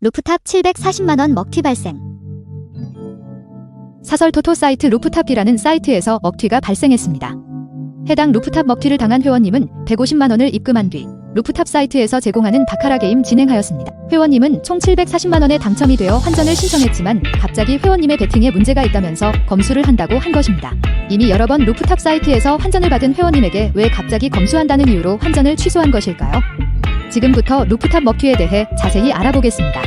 루프탑 740만원 먹튀 발생. 사설 토토 사이트 루프탑이라는 사이트에서 먹튀가 발생했습니다. 해당 루프탑 먹튀를 당한 회원님은 150만원을 입금한 뒤 루프탑 사이트에서 제공하는 바카라 게임 진행하였습니다. 회원님은 총 740만원에 당첨이 되어 환전을 신청했지만 갑자기 회원님의 베팅에 문제가 있다면서 검수를 한다고 한 것입니다. 이미 여러 번 루프탑 사이트에서 환전을 받은 회원님에게 왜 갑자기 검수한다는 이유로 환전을 취소한 것일까요? 지금부터 루프탑 먹튀에 대해 자세히 알아보겠습니다.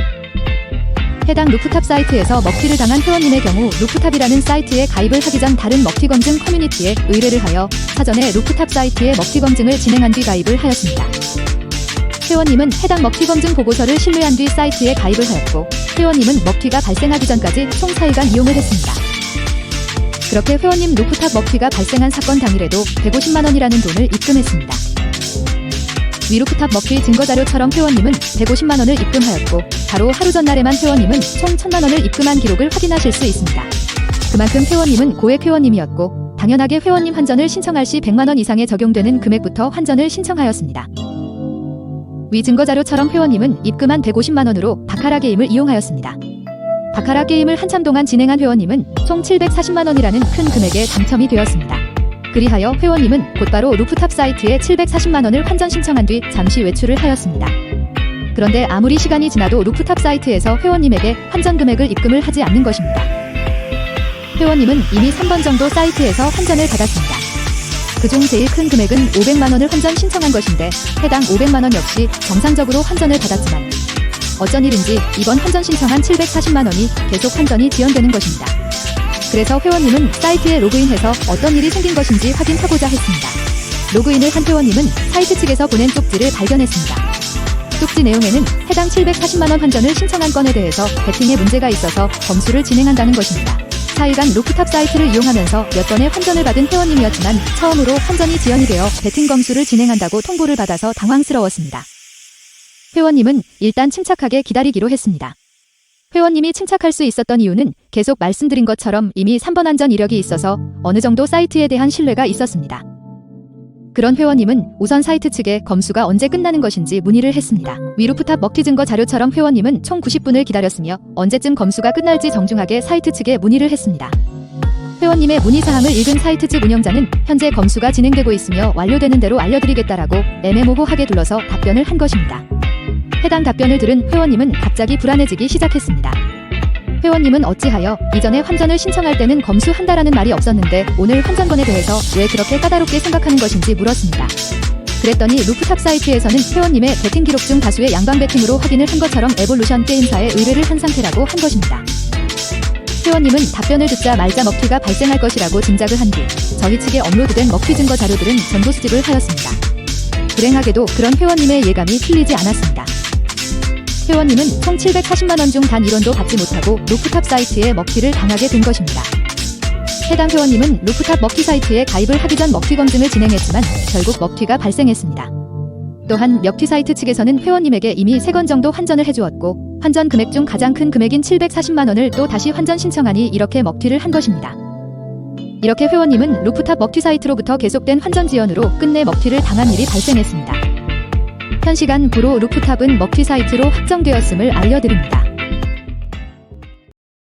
해당 루프탑 사이트에서 먹튀를 당한 회원님의 경우 루프탑이라는 사이트에 가입을 하기 전 다른 먹튀 검증 커뮤니티에 의뢰를 하여 사전에 루프탑 사이트에 먹튀 검증을 진행한 뒤 가입을 하였습니다. 회원님은 해당 먹튀 검증 보고서를 신뢰한 뒤 사이트에 가입을 하였고, 회원님은 먹튀가 발생하기 전까지 총 4일간 이용을 했습니다. 그렇게 회원님 루프탑 먹튀가 발생한 사건 당일에도 150만원이라는 돈을 입금했습니다. 위 루프탑 먹튀 증거자료처럼 회원님은 150만원을 입금하였고, 바로 하루 전날에만 회원님은 총 1000만원을 입금한 기록을 확인하실 수 있습니다. 그만큼 회원님은 고액 회원님이었고, 당연하게 회원님 환전을 신청할 시 100만원 이상에 적용되는 금액부터 환전을 신청하였습니다. 위 증거자료처럼 회원님은 입금한 150만원으로 바카라 게임을 이용하였습니다. 바카라 게임을 한참 동안 진행한 회원님은 총 740만원이라는 큰 금액에 당첨이 되었습니다. 그리하여 회원님은 곧바로 루프탑 사이트에 740만원을 환전 신청한 뒤 잠시 외출을 하였습니다. 그런데 아무리 시간이 지나도 루프탑 사이트에서 회원님에게 환전 금액을 입금을 하지 않는 것입니다. 회원님은 이미 3번 정도 사이트에서 환전을 받았습니다. 그중 제일 큰 금액은 500만원을 환전 신청한 것인데, 해당 500만원 역시 정상적으로 환전을 받았지만 어쩐 일인지 이번 환전 신청한 740만원이 계속 환전이 지연되는 것입니다. 그래서 회원님은 사이트에 로그인해서 어떤 일이 생긴 것인지 확인하고자 했습니다. 로그인을 한 회원님은 사이트 측에서 보낸 쪽지를 발견했습니다. 쪽지 내용에는 해당 740만원 환전을 신청한 건에 대해서 베팅에 문제가 있어서 검수를 진행한다는 것입니다. 4일간 루프탑 사이트를 이용하면서 몇 번의 환전을 받은 회원님이었지만 처음으로 환전이 지연이 되어 베팅 검수를 진행한다고 통보를 받아서 당황스러웠습니다. 회원님은 일단 침착하게 기다리기로 했습니다. 회원님이 침착할 수 있었던 이유는 계속 말씀드린 것처럼 이미 3번 환전 이력이 있어서 어느 정도 사이트에 대한 신뢰가 있었습니다. 그런 회원님은 우선 사이트 측에 검수가 언제 끝나는 것인지 문의를 했습니다. 위 루프탑 먹튀 증거 자료처럼 회원님은 총 90분을 기다렸으며 언제쯤 검수가 끝날지 정중하게 사이트 측에 문의를 했습니다. 회원님의 문의사항을 읽은 사이트 측 운영자는 현재 검수가 진행되고 있으며 완료되는 대로 알려드리겠다라고 애매모호하게 둘러서 답변을 한 것입니다. 해당 답변을 들은 회원님은 갑자기 불안해지기 시작했습니다. 회원님은 어찌하여 이전에 환전을 신청할 때는 검수한다라는 말이 없었는데 오늘 환전건에 대해서 왜 그렇게 까다롭게 생각하는 것인지 물었습니다. 그랬더니 루프탑 사이트에서는 회원님의 베팅 기록 중 다수의 양방 베팅으로 확인을 한 것처럼 에볼루션 게임사에 의뢰를 한 상태라고 한 것입니다. 회원님은 답변을 듣자 말자 먹튀가 발생할 것이라고 짐작을 한 뒤 저희 측에 업로드된 먹튀 증거 자료들은 전부 수집을 하였습니다. 불행하게도 그런 회원님의 예감이 틀리지 않았습니다. 회원님은 총 740만원 중 단 1원도 받지 못하고 루프탑 사이트에 먹튀를 당하게 된 것입니다. 해당 회원님은 루프탑 먹튀 사이트에 가입을 하기 전 먹튀 검증을 진행했지만 결국 먹튀가 발생했습니다. 또한 먹튀 사이트 측에서는 회원님에게 이미 3건 정도 환전을 해주었고 환전 금액 중 가장 큰 금액인 740만원을 또 다시 환전 신청하니 이렇게 먹튀를 한 것입니다. 이렇게 회원님은 루프탑 먹튀 사이트로부터 계속된 환전 지연으로 끝내 먹튀를 당한 일이 발생했습니다. 현 시간 부로 루프탑은 먹튀 사이트로 확정되었음을 알려드립니다.